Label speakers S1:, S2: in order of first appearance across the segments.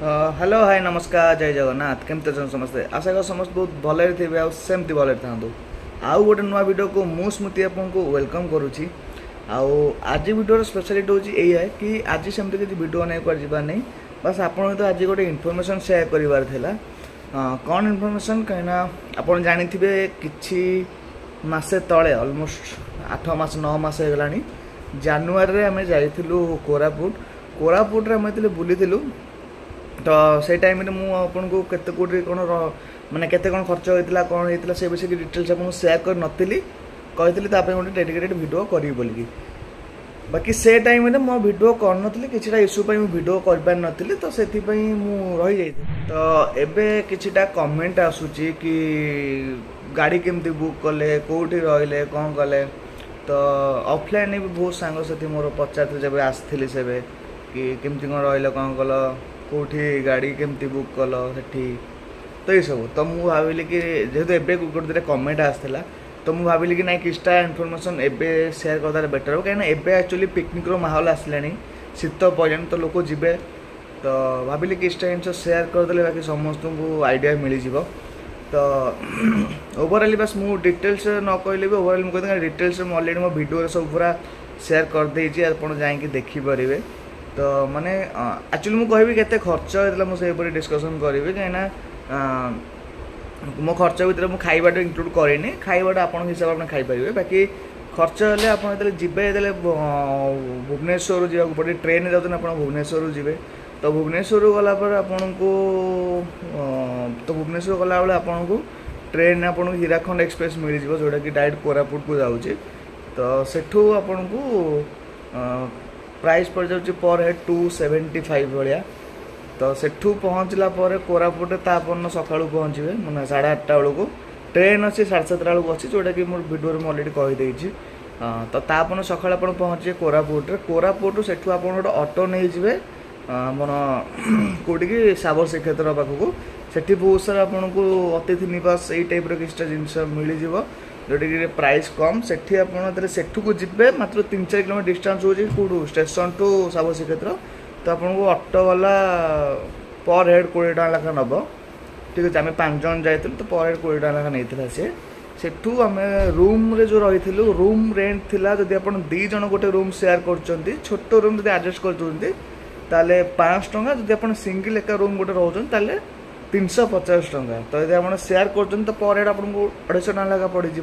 S1: Hello hi नमस्कार जय जगन्नाथ केमती अच्छा समस्ते आशा कर समस्त बहुत भले थे आमती भले था आउ गोटे नुआ वीडियो को मु स्मृति आपको वेलकम करुच्ची आज वीडियो स्पेशलिटी हूँ है कि आज सेमती किसी वीडियो नहीं कर जावार नहीं बस आपन तो आज गोटे इनफॉरमेशन शेयर करार था कौन इनफॉरमेशन कहीं आप जानी कि मासे तले ऑलमोस्ट 8 मास 9 मास होगा जानुआरी आम जाइलु कोरापुट आम बुली तो से टाइम मुझे केते कोटी कौन माने केते कौन खर्च होता कौन होता से विषय डिटेल्स आपको शेयर कर नी कही गोटे डेडिकेटेड वीडियो करी बोलिकी बाकी से टाइम मो वीडियो करनी किसी इश्यू पर वीडियो कर पार नी तो से रही जाती तो एबे किछिटा कमेंट आसूची कि गाड़ी केमती बुक कले कौटी रहिले कौन कले तो ऑफलाइन भी बहुत सांगसाथी मोर पचार जब आसती से कि केमती कौन रही कौन कल कौटी गाड़ी केमती बुक कल सेठी तो ये सब तो मुझे भाविली कि जेहेतु एबे गोटे कमेंट आसला तो मुझे भाविली कि ना किसटा इनफॉरमेशन एबे शेयर करदा बेटर हो कहीं एबे एक्चुअली पिकनिक रो माहौल आसलानी शीत पर्यटन तो लोक जीवे तो भाविली किसटा जिन शेयर करदे बाकी समस्त को आइडिया मिल जाव तो ओवरऑल बस मु डिटेल्स न कहले भी ओवरऑल मुझे डिटेल्स अलरेडी मो वीडियो सब पूरा शेयर कर देछि आपन जाई देखिपारे तो माने एक्चुअली मुझे कहबी केते खर्च होता मुझे डिस्कसन करी कहीं मो खर्च भर मुझे खाइबाटा इंक्लूड करेनि खाइबाटा आपन हिसाब आप खाईपारे बाकी खर्च हेल्ले आप जीवे भुवनेश्वर जावाक पड़े ट्रेन जाते आप भुवनेश्वर जी तो भुवनेश्वर गलापर आपन को तो भुवनेश्वर गला बेले आपन को ट्रेन आपन हीराखंड एक्सप्रेस मिल जाव जोटा कि डायरेक्ट कोरापुट को जाऊँगी तो सेठू आपन को प्राइस पड़ जाऊँ पर हेड 275 भाया तो सेठू पहुँचला कोरापुट तापन सका पहुँचे मैंने 8:30 बेलू ट्रेन अच्छी 7:30 बेलू अच्छी जोटा कि मोर वीडियो में अलरेडी कहीदे तो तापन सका आप पहुँचे कोरापुट सेठू आप गोटे ऑटो नहीं जाए मन कौटी कि साबर श्रीक्षेत्र पाखक से बहुत सारा आपन को अतिथि निवास यही टाइप किसी जिनस मिल जाव जोटा कि प्राइस कम सेठी आपन सेठू को जीवे मात्र 3-4 किलोमीटर डिस्टेंस हो कौटू स्टेशन टू साबर श्रीक्षेत्र तो आपको ऑटो वाला पर हेड 20 टका लेखा नब ठीक अच्छे आम 5 जन जाइलु तो पर हेड 20 टका लेखा नहीं सी सेठू आम रूम रे जो रही रूम रेंट थिला जदि आप 2 जन गोटे रूम शेयर कर छोट रूम जब आडजस्ट कर 500 टका जब आप सिंगल एका रूम गोटे रोचे 350 टका तो यदि आप शेयर कर तो पर हेड आपको 250 टका लेखा पड़ज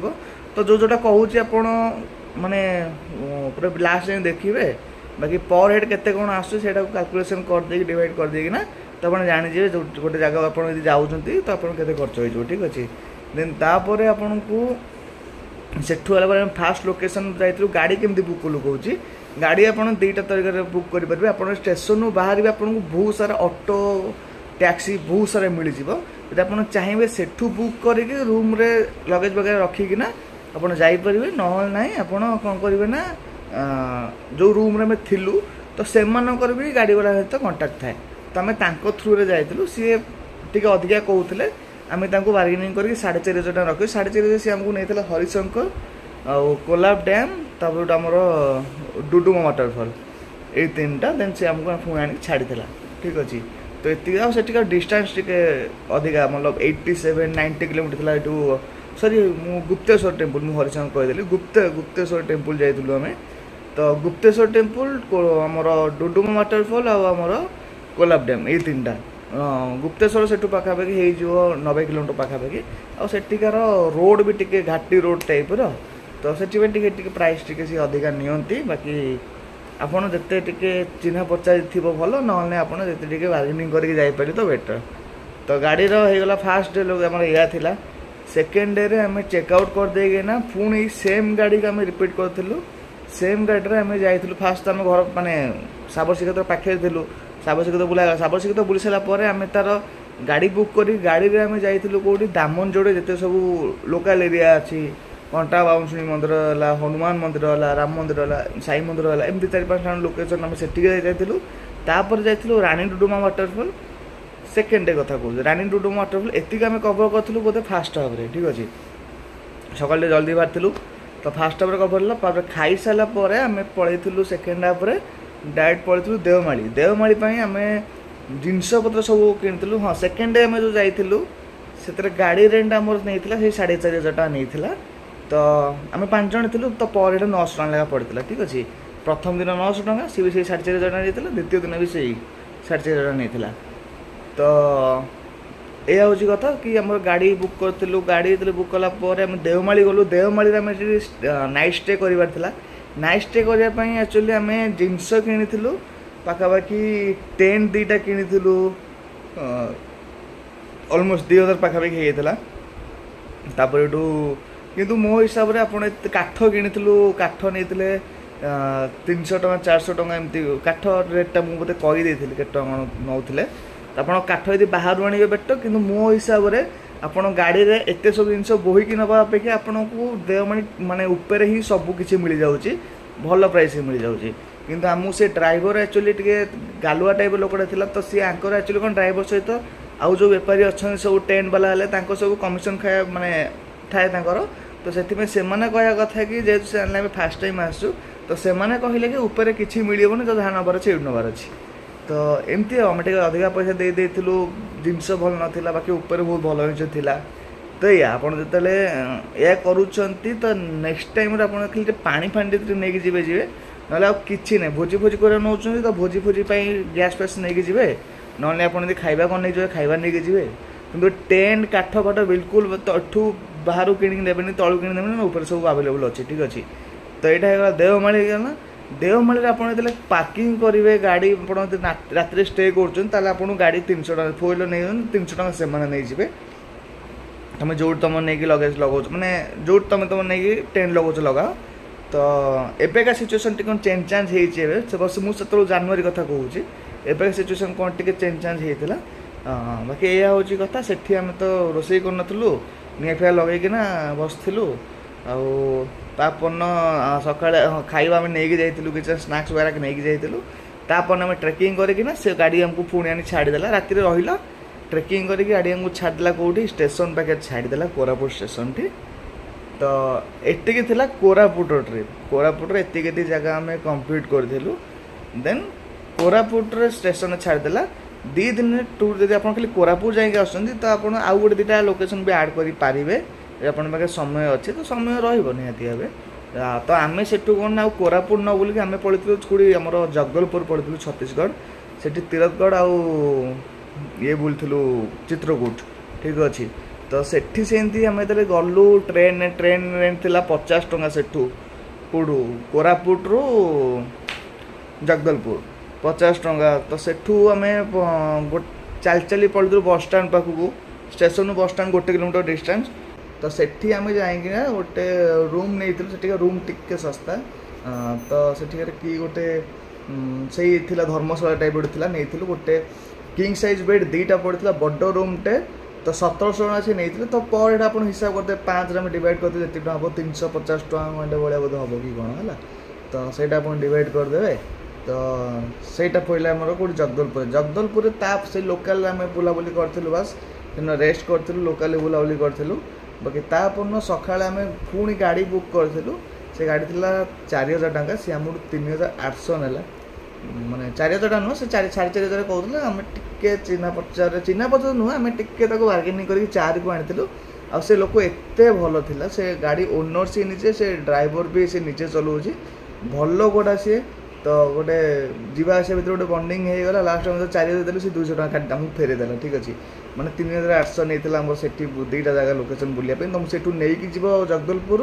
S1: तो जोटा कहूँ आप माने पूरा लास्ट जाए देखिए बाकी पर हेड केते कौन आसुटा कैलकुलेशन कर डिवाइड कर देना तो आप जानीजे गोटे जगह आप जाऊँगी तो आप खर्च हो ठीक अच्छे देन तापर आपन को सेठू वाला फास्ट लोकेशन जाइलु गाड़ी केमती बुक कलु कहूँ गाड़ी आप 2टा तरीके बुक करेंगे आप स्टेशन बाहर आपको बहुत सारा ऑटो टैक्सी बहुत सारा मिल जाए आप चाहिए सेठू बुक करके रूम रे लगेज वगैरह रखिकिना आप जापर ना आप कौन करेंगे ना जो रूम रे थिलु तो से भी गाड़ी वाला सहित कंटाक्ट थाए तो आम थ्रू रे जाइलु सी टे अधिका कहते आम बार्गेनिंग करके 4,500 टका रखी 4,500 सी आमको नहीं हरिशंकर कोलाब डैम तपर आमर डुडुमा वाटरफॉल ये 3टा देन से आमको पुणी आनी छाड़ी ठीक अच्छे तो ये से डिस्टेंस टे अधिका मतलब 87-90 किलोमीटर था यू सॉरी मु गुप्तेश्वर टेम्पल मुझे हरिशंकर कहीदेली गुप्तेश्वर टेम्पल जाइलु आम तो गुप्तेश्वर टेम्पल आमर डुडुमा वाटरफॉल आमर कोलाब डैम ये 3टा गुप्तेश्वर से पाखापाखि हो 90 किलोमीटर पाखापाखि आठिकार रोड भी टी घाटी रोड टाइप तो से प्राइस टी अधिका नियंती बाकी आपड़ जिते टे चिन्ह पचार थी भल ना आपते बार्गेनिंग करके जापर तो बेटर तो गाड़ी होगा फास्ट डे लोग आम या सेकेंड डे आम चेकआउट करदे ना पुणी सेम गाड़ी को आम रिपीट करूँ सेम गाड़ी आम जाइलु फास्ट आम घर माने साबर श्रीक्षेत्र पाखे थिलु साबर श्रीक्षेत्र बुला साबर श्रीक्षेत्र बुली सारापर आम तार गाड़ी बुक कर गाड़ी आम जाइलु कौटी दामन जोड़े जिते सब लोकाल एरिया अच्छी कंटा बाउंशुणी मंदिर है हनुमान मंदिर है राम मंदिर है साई मंदिर है एमती 4-5 लोकेशन आम से जाइलु तापर जाइलु रानी डुडुमा वाटरफॉल सेकेंड डे कथा कहूँ रानी डुडुमा वाटरफॉल एतिक आम कभर करूँ बोधे फास्ट हाफ ठीक अच्छे सकाल जल्दी बाहर तो फास्ट हाफ कभर है खाई सारापर आम पलू सेकेंड हाफ्रे डायरेक्ट पलू देवमाली आम जिनपतर सब किणु हाँ सेकेंड डे आम जो जाइलु से गाड़ी रेंट आम नहीं 4,500 टका नहीं तो आम 5 जन थी तो पर हेड 900 टका लेखा पड़ता ठीक अच्छे प्रथम दिन 900 टका सी भी 4,500 टका नहीं द्वितीय दिन भी से 4,500 टका नहीं तो यह हूँ कथा कि आम गाड़ी बुक करूँ गाड़ी बुक कलापर आम देवमाली गलु देवमाली आम नाइट स्टे कर नाइट स्टे करने एक्चुअली आम जिनस किणु पाखापाखि टेंट दुईटा किणु ऑलमोस्ट 2,000 पाखापाखि होता तापर किंतु मो हिसाब से आपड़ काठ किणु काठ नहीं 300 टका 400 टका एमती काठ रेटा मुझे कहीदे के नौले आप काठ यदि बाहर आने बेटर कि मो हिसाब से आपड़ गाड़ी में एत सब जिन बोहीकी नवा अपेक्षा आपन को देवमाणी माने ऊपर ही सबकि मिल जाऊँगी भल प्राइस मिल जाऊँगी किंतु आमको से ड्राइवर एक्चुअली टे गालुआ टाइप लोकटा था तो सी आंकर एक्चुअली कौन ड्राइवर सहित आउ जो बेपारी अच्छा सब टेंट वाला हेल्ले सब कमिशन खाया माने थाए तो से कहया कथा कि जेहतु से आम फास्ट टाइम आसू तो से कहले कि ऊपर किसी मिलबनी तो जहाँ नबार अच्छे नबार अच्छी तो एमती आम अधिका पैसा दे जिनस भल नाला बाकी ऊपर बहुत भल जिन था तो या आप जो करूँगी तो नेक्स्ट टाइम आप पानी फाणी नहीं जी जी ना कि ना भोजी भोजी कर नौ तो भोजी भोजी गैस फैस नहीं जी ना आप खावा कौन नहीं खावा नहीं जी कि टेंट काठ फाठ बिल्कुल तठू बाहर किणी तलू किणी ऊपर सब आवेलेबल अच्छे ठीक अच्छे तो यहाँ देवमाली गला देवमाली आप पार्किंग करेंगे गाड़ी रात स्टे कर गाड़ी 300 टका 4 व्हीलर नहीं 300 टका से नहीं तुम जो तुम नहीं लगेज लगाओ मैंने जो तुम नहीं टेंट लगाओ लगाओ तो एबेका सिचुएसन टी चेंज चांज हो बस मुझे जनवरी कथा कहूँ एबेका सिचुएसन कौन टी चेंज चांज होता बाकी यह हूँ कथा से आम तो रोसे करूँ निआ फिया लगेकिना बसलु आपर सका खाଇବା आम नहीं जाइलु कि स्नाक्स वगैरह नहीं जाइलु तापर आम ट्रेकिंग करना से गाड़ी आमको पुणी आनी छाड़देला राति रहा ट्रेकिंग करके गाड़ी आमको छाड़देला कौटी स्टेशन पाखे छाड़देला कोरापुट स्टेशन टी तो एतिकी थिला कोरापुट ट्रिप कोरापुट एतिकी जगह आम कंप्लीट करूँ देन कोरापुट स्टेशन छाड़देला 2 दिन टूर जब आप खाली कोरापुट जाइए आसुँच तो आप आउ गोटे 2टा लोकेशन भी आड करेंगे आप समय अच्छे तो समय रही भाव तो आम से कौन ना कोरापुट न बोलिक आम पढ़ी कौड़ी आम जगदलपुर पढ़ी छत्तीसगढ़ से तिरथगढ़ आउ ये बुलूँ चित्रकूट ठीक अच्छे तो सेठी सेमती आम जो गलु ट्रेन रेंट थी 50 टका सेठू कौटू कोरापुट रु जगदलपुर 50 टका तो सेठू आम चल चली पड़ू बस स्टाण पाखक स्टेशन बस स्टाण 1 किलोमीटर डिस्टेंस तो सेठी आम जाइए गोटे रूम नहीं रूम टिके सस्ता तो सेठिकार कि गोटे से धर्मशाला टाइप गोटे नहीं गोटे किंग साइज बेड 2टा पड़ा बड़ रूमटे तो 1700 टका से नहीं तो पर हेड आप हिसाब करते 5 आम डिवाइड करते जी हम 350 टका खंडे भाया बोध हम कि कौन है तो सहीटा आप डिवाइड करदे तो सहीटा पड़ा आमर कौट जगदलपुर से लोकाल आम बुलाबुली करूँ बास रेस्ट करूँ लोकाल बुलाबुली करूँ बाकी तापर सका आम पुणी गाड़ी बुक करूँ से गाड़ी थी 4,000 टका सी आम 3,800 नाला माने 4,000 टका नुह से 4,500 कहते आम टे चिन्हा पचार नुह आम टे बार्गेनिंग कर 4 को आनी आ से लोक एत भल था से गाड़ी ओनर सी निजे से ड्राइवर भी से निजे चलाऊँ भल गोटा सी तो गोटे जावास भर गोटे बंडिंग हो गला लास्ट में 4,000 देलु से 200 टका आमको फेरेदेला ठीक अच्छे मैंने 3,800 नहीं आम से 2टा जगह लोकेशन बुलाया तुम से नहीं जीव जगदलपुर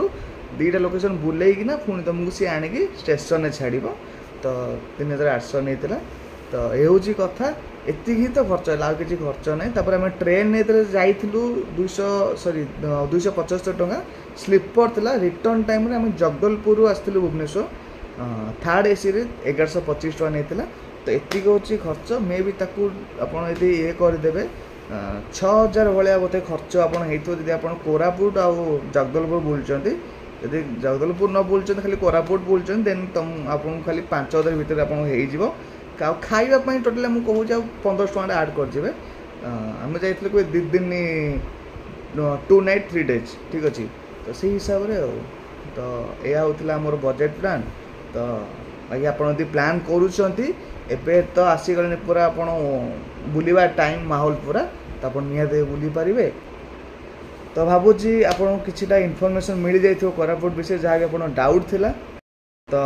S1: 2टा लोकेशन बुलेकिना पुणी तुमको सी आणिकी स्टेशन में छाड़ तो 3,800 नहीं तो ये हूँ कथा एति ही तो खर्च है कि खर्च ना आम ट्रेन नहीं जाइलु 275 टका स्लीपर था रिटर्न टाइम आम जगदलपुर आसलु भुवनेश्वर 3rd AC 1125 टका नहीं तो एति हूँ खर्च मे भी आपड़ ये करदे 6,000 भाया बोधे खर्च आपड़ी आप कोरापुट आउ जगदलपुर बुलूँ यदि जगदलपुर न बुलूँ खाली कोरापुट बुलूँ देन तुम आपको खाली 5,000 भितर आप खावाई टोटाल मुझे कहूँ 1500 टका आड कर आम जाइए 2 दिन 2 नाइट 3 डेज ठीक अच्छे तो से हिसाब से तो यह होता मोर बजेट प्लान तो बाकी आप प्लान करुँच एबे तो आसीगले पूरा आप बुलवा टाइम माहौल पूरा तो आप निहत बुली पारे। तो भावुची आपको किछिटा इनफॉरमेशन मिल जाइथिबो कोरापुट विषय जहाँ आप डाउट थिला। तो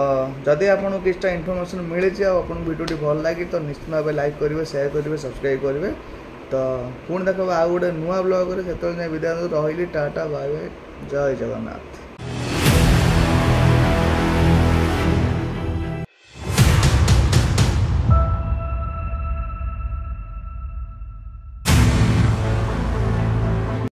S1: जदि आपको किछटा इनफॉरमेशन मिले आपन वीडियो भल लगी तो निश्चित भाव लाइक करेंगे, शेयर करेंगे, सब्सक्राइब करेंगे। तो पुणी देखो आउ गोटे नुआ ब्लॉग से विदाय रही। टाटा बाय बाय, जय जगन्नाथ।